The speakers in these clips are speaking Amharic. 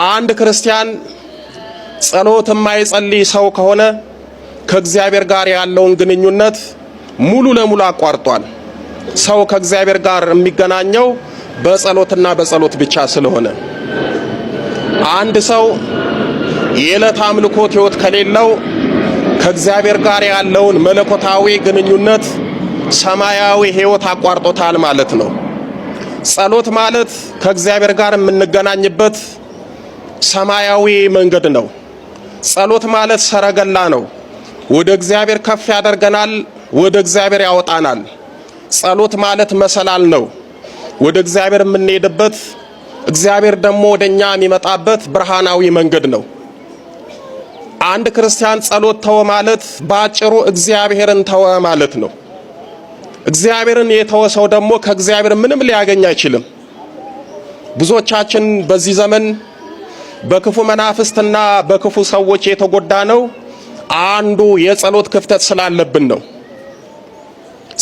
አንድ ክርስቲያን ጸሎት የማይጸልይ ሰው ከሆነ ከእግዚአብሔር ጋር ያለውን ግንኙነት ሙሉ ለሙሉ አቋርጧል። ሰው ከእግዚአብሔር ጋር የሚገናኘው በጸሎትና በጸሎት ብቻ ስለሆነ አንድ ሰው የዕለት አምልኮት ሕይወት ከሌለው ከእግዚአብሔር ጋር ያለውን መለኮታዊ ግንኙነት ሰማያዊ ሕይወት አቋርጦታል ማለት ነው። ጸሎት ማለት ከእግዚአብሔር ጋር የምንገናኝበት ሰማያዊ መንገድ ነው። ጸሎት ማለት ሰረገላ ነው። ወደ እግዚአብሔር ከፍ ያደርገናል፣ ወደ እግዚአብሔር ያወጣናል። ጸሎት ማለት መሰላል ነው። ወደ እግዚአብሔር የምንሄድበት፣ እግዚአብሔር ደግሞ ወደኛ የሚመጣበት ብርሃናዊ መንገድ ነው። አንድ ክርስቲያን ጸሎት ተወ ማለት ባጭሩ እግዚአብሔርን ተወ ማለት ነው። እግዚአብሔርን የተወ ሰው ደግሞ ከእግዚአብሔር ምንም ሊያገኝ አይችልም። ብዙዎቻችን በዚህ ዘመን በክፉ መናፍስትና በክፉ ሰዎች የተጎዳ ነው አንዱ የጸሎት ክፍተት ስላለብን ነው።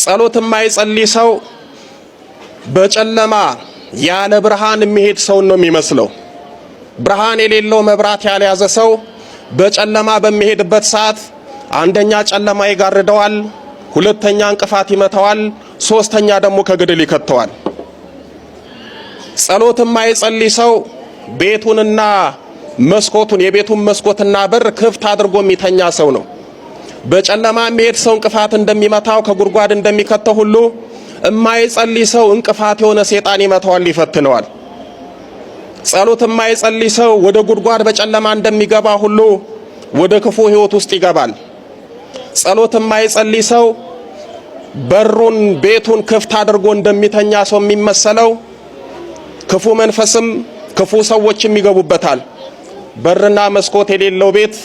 ጸሎት የማይጸልይ ሰው በጨለማ ያለ ብርሃን የሚሄድ ሰው ነው የሚመስለው። ብርሃን የሌለው መብራት ያልያዘ ሰው በጨለማ በሚሄድበት ሰዓት አንደኛ ጨለማ ይጋርደዋል፣ ሁለተኛ እንቅፋት ይመታዋል፣ ሶስተኛ ደግሞ ከገደል ይከተዋል። ጸሎት የማይጸልይ ሰው ቤቱንና መስኮቱን የቤቱን መስኮትና በር ክፍት አድርጎ የሚተኛ ሰው ነው። በጨለማ የሚሄድ ሰው እንቅፋት እንደሚመታው ከጉድጓድ እንደሚከተው ሁሉ የማይጸልይ ሰው እንቅፋት የሆነ ሰይጣን ይመታዋል፣ ይፈትነዋል። ጸሎት የማይጸልይ ሰው ወደ ጉድጓድ በጨለማ እንደሚገባ ሁሉ ወደ ክፉ ሕይወት ውስጥ ይገባል። ጸሎት የማይጸልይ ሰው በሩን ቤቱን ክፍት አድርጎ እንደሚተኛ ሰው የሚመሰለው ክፉ መንፈስም ክፉ ሰዎችም ይገቡበታል። በርና መስኮት የሌለው ቤት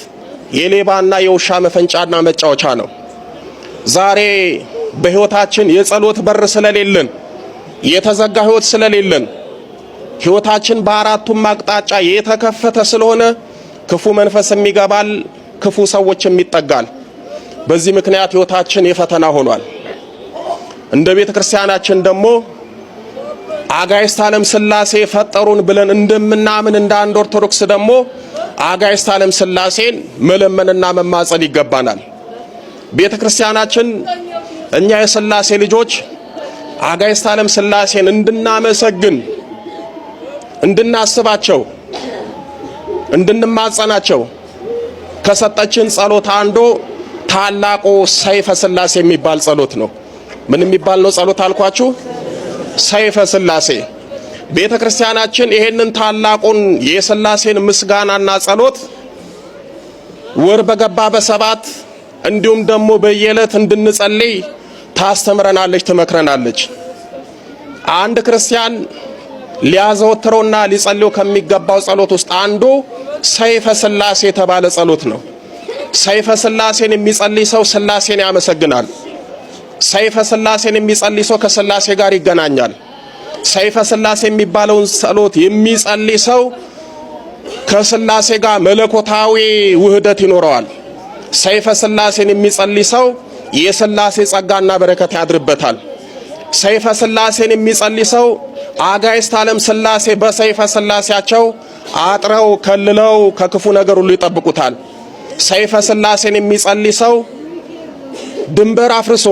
የሌባና የውሻ መፈንጫና መጫወቻ ነው። ዛሬ በሕይወታችን የጸሎት በር ስለሌለን፣ የተዘጋ ሕይወት ስለሌለን፣ ሕይወታችን በአራቱም አቅጣጫ የተከፈተ ስለሆነ ክፉ መንፈስም ይገባል፣ ክፉ ሰዎችም ይጠጋል። በዚህ ምክንያት ሕይወታችን የፈተና ሆኗል። እንደ ቤተ ክርስቲያናችን ደግሞ አጋዕዝተ ዓለም ሥላሴ ፈጠሩን ብለን እንደምናምን እንደ አንድ ኦርቶዶክስ ደግሞ አጋዕዝተ ዓለም ሥላሴን መለመንና መማጸን ይገባናል። ቤተ ክርስቲያናችን እኛ የሥላሴ ልጆች አጋዕዝተ ዓለም ሥላሴን እንድናመሰግን፣ እንድናስባቸው፣ እንድንማጸናቸው ከሰጠችን ጸሎት አንዱ ታላቁ ሰይፈ ሥላሴ የሚባል ጸሎት ነው። ምን የሚባል ነው ጸሎት አልኳችሁ? ሰይፈ ሥላሴ። ቤተ ክርስቲያናችን ይሄንን ታላቁን የሥላሴን ምስጋናና ጸሎት ወር በገባ በሰባት እንዲሁም ደግሞ በየዕለት እንድንጸልይ ታስተምረናለች፣ ትመክረናለች። አንድ ክርስቲያን ሊያዘወትረውና ሊጸልየው ከሚገባው ጸሎት ውስጥ አንዱ ሰይፈ ሥላሴ የተባለ ጸሎት ነው። ሰይፈ ሥላሴን የሚጸልይ ሰው ሥላሴን ያመሰግናል። ሰይፈ ሥላሴን የሚጸልይ ሰው ከሥላሴ ጋር ይገናኛል። ሰይፈ ሥላሴ የሚባለውን ጸሎት የሚጸልይ ሰው ከሥላሴ ጋር መለኮታዊ ውህደት ይኖረዋል። ሰይፈ ሥላሴን የሚጸልይ ሰው የሥላሴ ጸጋና በረከት ያድርበታል። ሰይፈ ሥላሴን የሚጸልይ ሰው አጋዕዝተ ዓለም ሥላሴ በሰይፈ ሥላሴያቸው አጥረው ከልለው ከክፉ ነገር ሁሉ ይጠብቁታል። ሰይፈ ሥላሴን የሚጸልይ ሰው ድንበር አፍርሶ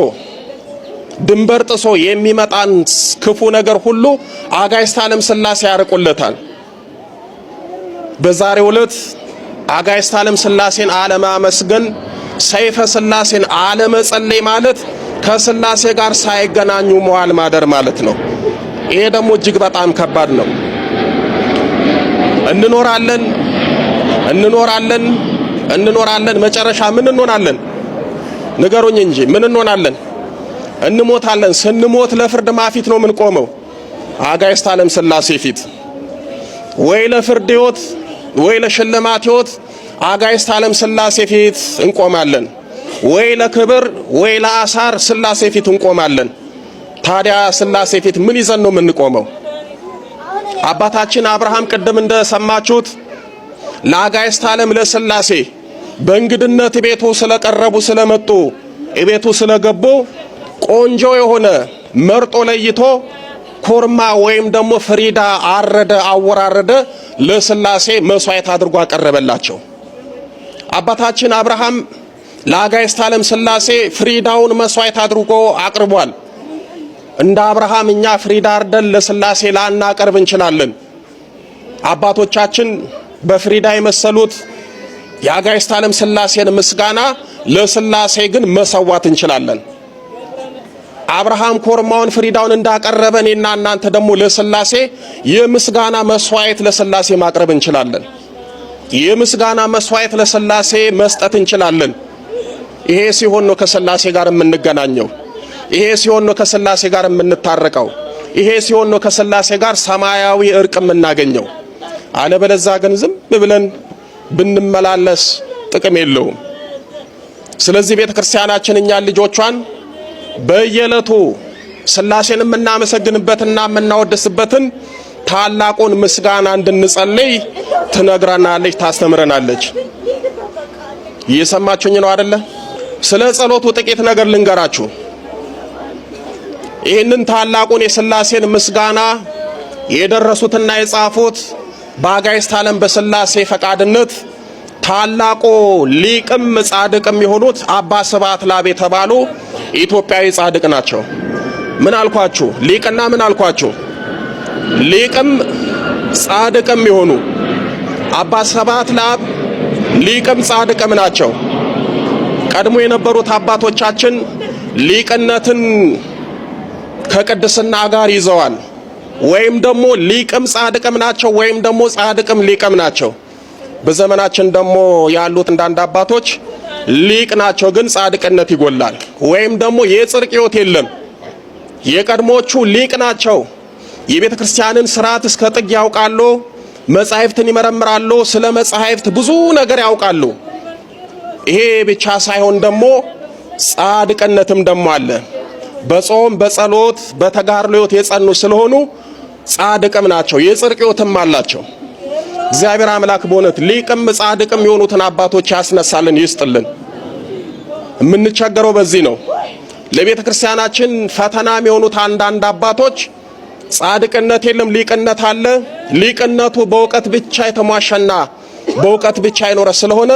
ድንበር ጥሶ የሚመጣን ክፉ ነገር ሁሉ አጋዕዝተ ዓለም ሥላሴ ያርቁለታል። በዛሬው ዕለት አጋዕዝተ ዓለም ሥላሴን አለማመስገን፣ ሰይፈ ሥላሴን አለመጸለይ ማለት ከሥላሴ ጋር ሳይገናኙ መዋል ማደር ማለት ነው። ይሄ ደግሞ እጅግ በጣም ከባድ ነው። እንኖራለን መጨረሻ ምን እንሆናለን? ንገሩኝ እንጂ ምን እንሆናለን? እንሞታለን። ስንሞት ለፍርድ ማፊት ነው ምን ቆመው? አጋዕዝተ ዓለም ሥላሴ ፊት። ወይ ለፍርድ ሕይወት ወይ ለሽልማት ሕይወት አጋዕዝተ ዓለም ሥላሴ ፊት እንቆማለን። ወይ ለክብር ወይ ለአሳር ሥላሴ ፊት እንቆማለን። ታዲያ ሥላሴ ፊት ምን ይዘን ነው የምንቆመው? አባታችን አብርሃም ቅድም እንደሰማችሁት ለአጋዕዝተ ዓለም ለሥላሴ በእንግድነት ቤቱ ስለቀረቡ ስለመጡ ቤቱ ስለገቡ ቆንጆ የሆነ መርጦ ለይቶ ኮርማ ወይም ደግሞ ፍሪዳ አረደ አወራረደ ለስላሴ መስዋዕት አድርጎ አቀረበላቸው። አባታችን አብርሃም ለአጋዕዝተ ዓለም ስላሴ ፍሪዳውን መስዋዕት አድርጎ አቅርቧል። እንደ አብርሃም እኛ ፍሪዳ አርደን ለስላሴ ላናቀርብ እንችላለን። አባቶቻችን በፍሪዳ የመሰሉት የአጋዕዝተ ዓለም ስላሴን ምስጋና ለስላሴ ግን መሰዋት እንችላለን። አብርሃም ኮርማውን ፍሪዳውን እንዳቀረበ እኔና እናንተ ደግሞ ለስላሴ የምስጋና መስዋዕት ለስላሴ ማቅረብ እንችላለን። የምስጋና መስዋዕት ለስላሴ መስጠት እንችላለን። ይሄ ሲሆን ነው ከስላሴ ጋር የምንገናኘው። ይሄ ሲሆን ነው ከስላሴ ጋር የምንታረቀው። ይሄ ሲሆን ነው ከስላሴ ጋር ሰማያዊ እርቅ የምናገኘው። አለበለዚያ ግን ዝም ብለን ብንመላለስ ጥቅም የለውም። ስለዚህ ቤተክርስቲያናችን እኛን ልጆቿን በየዕለቱ ስላሴን የምናመሰግንበትና የምናወድስበትን ታላቁን ምስጋና እንድንጸልይ ትነግረናለች፣ ታስተምረናለች። እየሰማችሁኝ ነው አይደለ? ስለ ጸሎቱ ጥቂት ነገር ልንገራችሁ። ይህንን ታላቁን የስላሴን ምስጋና የደረሱትና የጻፉት በአጋዕዝተ ዓለም በስላሴ ፈቃድነት ታላቁ ሊቅም ጻድቅም የሆኑት አባ ስብሐት ለአብ የተባሉ ኢትዮጵያዊ ጻድቅ ናቸው። ምን አልኳችሁ? ሊቅና ምን አልኳችሁ? ሊቅም ጻድቅም የሆኑ አባ ስብሐት ለአብ ሊቅም ጻድቅም ናቸው። ቀድሞ የነበሩት አባቶቻችን ሊቅነትን ከቅድስና ጋር ይዘዋል። ወይም ደግሞ ሊቅም ጻድቅም ናቸው፣ ወይም ደግሞ ጻድቅም ሊቅም ናቸው። በዘመናችን ደግሞ ያሉት አንዳንድ አባቶች ሊቅ ናቸው፣ ግን ጻድቅነት ይጎላል፣ ወይም ደግሞ የጽድቅ ሕይወት የለም። የቀድሞቹ ሊቅ ናቸው፣ የቤተ ክርስቲያንን ስርዓት እስከ ጥግ ያውቃሉ፣ መጻሕፍትን ይመረምራሉ፣ ስለ መጻሕፍት ብዙ ነገር ያውቃሉ። ይሄ ብቻ ሳይሆን ደግሞ ጻድቅነትም ደግሞ አለ። በጾም በጸሎት በተጋድሎ ሕይወት የጸኑ ስለሆኑ ጻድቅም ናቸው፣ የጽድቅ ሕይወትም አላቸው። እግዚአብሔር አምላክ በእውነት ሊቅም ጻድቅም የሆኑትን አባቶች ያስነሳልን፣ ይስጥልን። የምንቸገረው በዚህ ነው። ለቤተ ክርስቲያናችን ፈተናም የሆኑት አንዳንድ አባቶች ጻድቅነት የለም ሊቅነት አለ። ሊቅነቱ በእውቀት ብቻ የተሟሸና በእውቀት ብቻ የኖረ ስለሆነ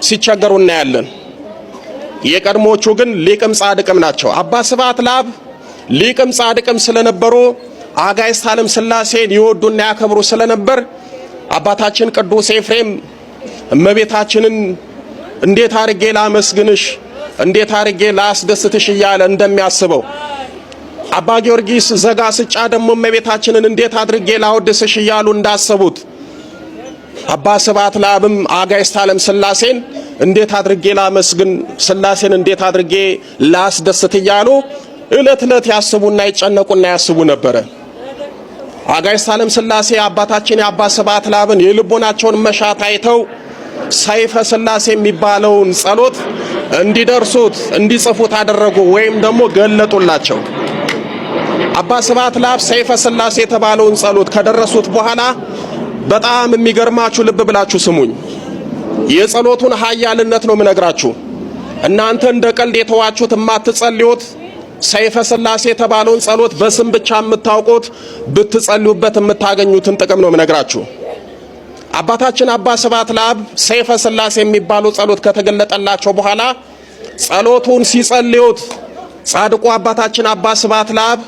ሲቸገሩ እናያለን። የቀድሞቹ ግን ሊቅም ጻድቅም ናቸው። አባ ስብሐት ለአብ ሊቅም ጻድቅም ስለነበሩ አጋዕዝተ ዓለም ስላሴን ይወዱና ያከብሩ ስለነበር አባታችን ቅዱስ ኤፍሬም እመቤታችንን እንዴት አርጌ ላመስግንሽ፣ እንዴት አርጌ ላስደስትሽ እያለ እንደሚያስበው፣ አባ ጊዮርጊስ ዘጋስጫ ደግሞ እመቤታችንን እንዴት አድርጌ ላወድስሽ እያሉ እንዳሰቡት አባ ስብሐት ለአብም አጋዕዝተ ዓለም ስላሴን እንዴት አድርጌ ላመስግን፣ ስላሴን እንዴት አድርጌ ላስደስት እያሉ ዕለት ዕለት ያስቡና ይጨነቁና ያስቡ ነበረ። አጋዕዝተ ዓለም ስላሴ አባታችን የአባ ስብሐት ለአብን የልቦናቸውን መሻት አይተው ሰይፈ ስላሴ የሚባለውን ጸሎት እንዲደርሱት እንዲጽፉት አደረጉ፣ ወይም ደግሞ ገለጡላቸው። አባ ስብሐት ለአብ ሰይፈ ስላሴ የተባለውን ጸሎት ከደረሱት በኋላ በጣም የሚገርማችሁ ልብ ብላችሁ ስሙኝ። የጸሎቱን ኃያልነት ነው የምነግራችሁ። እናንተ እንደ ቀልድ የተዋችሁት የማትጸልዩት ሰይፈ ስላሴ የተባለውን ጸሎት በስም ብቻ የምታውቁት ብትጸልዩበት የምታገኙትን ጥቅም ነው የምነግራችሁ። አባታችን አባ ስብሐት ለአብ ሰይፈ ስላሴ የሚባለው ጸሎት ከተገለጠላቸው በኋላ ጸሎቱን ሲጸልዩት ጻድቁ አባታችን አባ ስብሐት ለአብ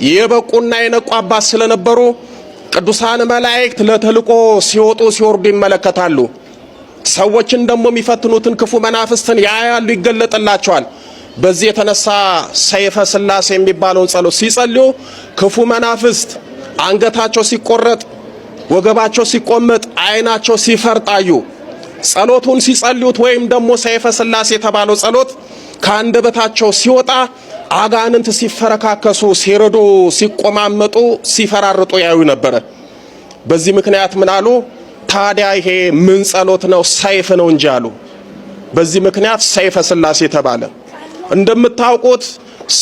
የበቁና የነቁ አባት ስለነበሩ ቅዱሳን መላእክት ለተልቆ ሲወጡ ሲወርዱ ይመለከታሉ። ሰዎችን ደግሞ የሚፈትኑትን ክፉ መናፍስትን ያያሉ፣ ይገለጥላቸዋል። በዚህ የተነሳ ሰይፈ ስላሴ የሚባለውን ጸሎት ሲጸልዩ ክፉ መናፍስት አንገታቸው ሲቆረጥ፣ ወገባቸው ሲቆመጥ፣ አይናቸው ሲፈርጣዩ ጸሎቱን ሲጸልዩት ወይም ደግሞ ሰይፈ ስላሴ የተባለው ጸሎት ከአንደበታቸው ሲወጣ አጋንንት ሲፈረካከሱ፣ ሲረዱ፣ ሲቆማመጡ፣ ሲፈራርጡ ያዩ ነበረ። በዚህ ምክንያት ምን አሉ? ታዲያ ይሄ ምን ጸሎት ነው? ሰይፍ ነው እንጂ አሉ። በዚህ ምክንያት ሰይፈ ስላሴ ተባለ። እንደምታውቁት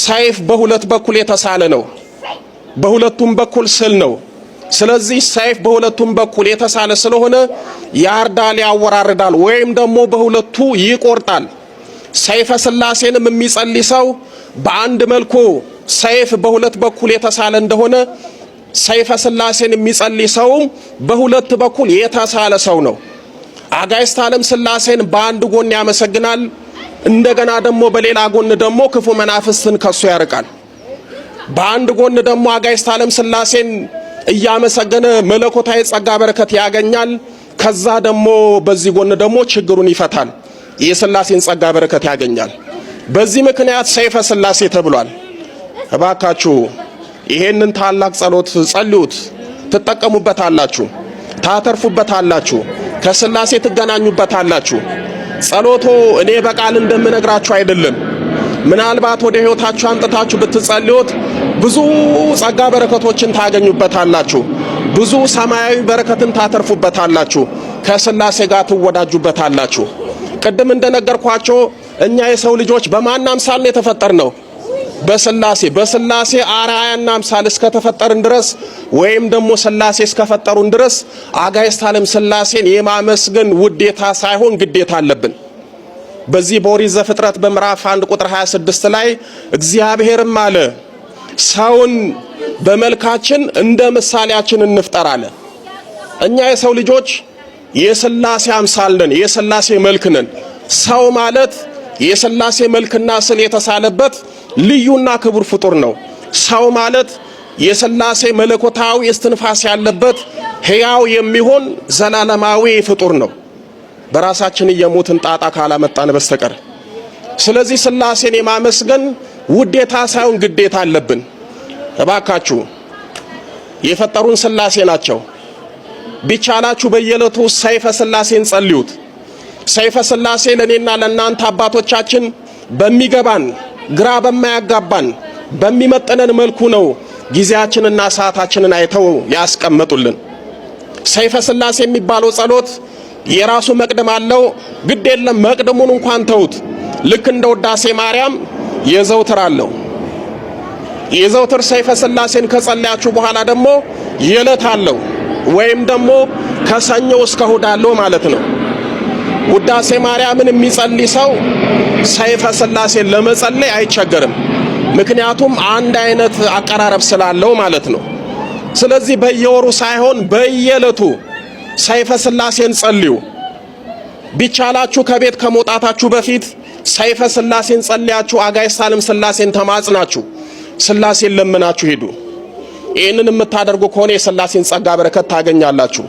ሰይፍ በሁለት በኩል የተሳለ ነው፣ በሁለቱም በኩል ስል ነው። ስለዚህ ሰይፍ በሁለቱም በኩል የተሳለ ስለሆነ ያርዳል፣ ያወራርዳል፣ ወይም ደግሞ በሁለቱ ይቆርጣል። ሰይፈ ስላሴንም የሚጸልይ ሰው በአንድ መልኩ ሰይፍ በሁለት በኩል የተሳለ እንደሆነ ሰይፈ ሥላሴን የሚጸልይ ሰው በሁለት በኩል የተሳለ ሰው ነው። አጋዕዝተ ዓለም ሥላሴን በአንድ ጎን ያመሰግናል፣ እንደገና ደግሞ በሌላ ጎን ደግሞ ክፉ መናፍስትን ከሱ ያርቃል። በአንድ ጎን ደግሞ አጋዕዝተ ዓለም ሥላሴን እያመሰገነ መለኮታዊ ጸጋ በረከት ያገኛል። ከዛ ደግሞ በዚህ ጎን ደግሞ ችግሩን ይፈታል፣ የሥላሴን ጸጋ በረከት ያገኛል። በዚህ ምክንያት ሰይፈ ሥላሴ ተብሏል። እባካችሁ ይሄንን ታላቅ ጸሎት ጸልዩት፣ ትጠቀሙበታላችሁ፣ ታተርፉበታላችሁ፣ ከሥላሴ ትገናኙበታላችሁ። ጸሎቱ እኔ በቃል እንደምነግራችሁ አይደለም። ምናልባት ወደ ሕይወታችሁ አንጥታችሁ ብትጸልዩት ብዙ ጸጋ በረከቶችን ታገኙበታላችሁ፣ ብዙ ሰማያዊ በረከትን ታተርፉበታላችሁ፣ ከሥላሴ ጋር ትወዳጁበታላችሁ። ቅድም እንደነገርኳችሁ እኛ የሰው ልጆች በማን አምሳል ነው የተፈጠርነው? በሥላሴ አርአያና አምሳል እስከተፈጠርን ድረስ ወይም ደግሞ ሥላሴ እስከፈጠሩን ድረስ አጋዕዝተ ዓለም ሥላሴን የማመስገን ውዴታ ሳይሆን ግዴታ አለብን። በዚህ በኦሪት ዘፍጥረት በምዕራፍ 1 ቁጥር 26 ላይ እግዚአብሔርም አለ ሰውን በመልካችን እንደ ምሳሌያችን እንፍጠር አለ። እኛ የሰው ልጆች የሥላሴ አምሳል ነን፣ የሥላሴ መልክ ነን። ሰው ማለት የሥላሴ መልክና ስል የተሳለበት ልዩና ክቡር ፍጡር ነው። ሰው ማለት የሥላሴ መለኮታዊ እስትንፋስ ያለበት ሕያው የሚሆን ዘላለማዊ ፍጡር ነው፣ በራሳችን የሞትን ጣጣ ካላመጣን በስተቀር። ስለዚህ ሥላሴን የማመስገን ውዴታ ሳይሆን ግዴታ አለብን። እባካችሁ የፈጠሩን ሥላሴ ናቸው። ቢቻላችሁ በየዕለቱ ሰይፈ ሥላሴን ጸልዩት። ሰይፈ ሥላሴ ለኔና ለናንተ አባቶቻችን በሚገባን ግራ በማያጋባን በሚመጥነን መልኩ ነው ጊዜያችንና ሰዓታችንን አይተው ያስቀመጡልን። ሰይፈ ሥላሴ የሚባለው ጸሎት የራሱ መቅደም አለው። ግድ የለም መቅደሙን እንኳን ተውት። ልክ እንደ ውዳሴ ማርያም የዘውትር አለው። የዘውትር ሰይፈ ሥላሴን ከጸለያችሁ በኋላ ደግሞ የዕለት አለው፣ ወይም ደግሞ ከሰኞ እስከ እሑድ አለው ማለት ነው። ውዳሴ ማርያምን የሚጸልይ ሰው ሰይፈ ሥላሴን ለመጸለይ አይቸገርም። ምክንያቱም አንድ አይነት አቀራረብ ስላለው ማለት ነው። ስለዚህ በየወሩ ሳይሆን በየዕለቱ ሰይፈ ሥላሴን ጸልዩ። ቢቻላችሁ ከቤት ከመውጣታችሁ በፊት ሰይፈ ሥላሴን ጸልያችሁ አጋዕዝተ ዓለም ሥላሴን ተማጽናችሁ ሥላሴን ለምናችሁ ሄዱ። ይህንን የምታደርጉ ከሆነ የሥላሴን ጸጋ በረከት ታገኛላችሁ።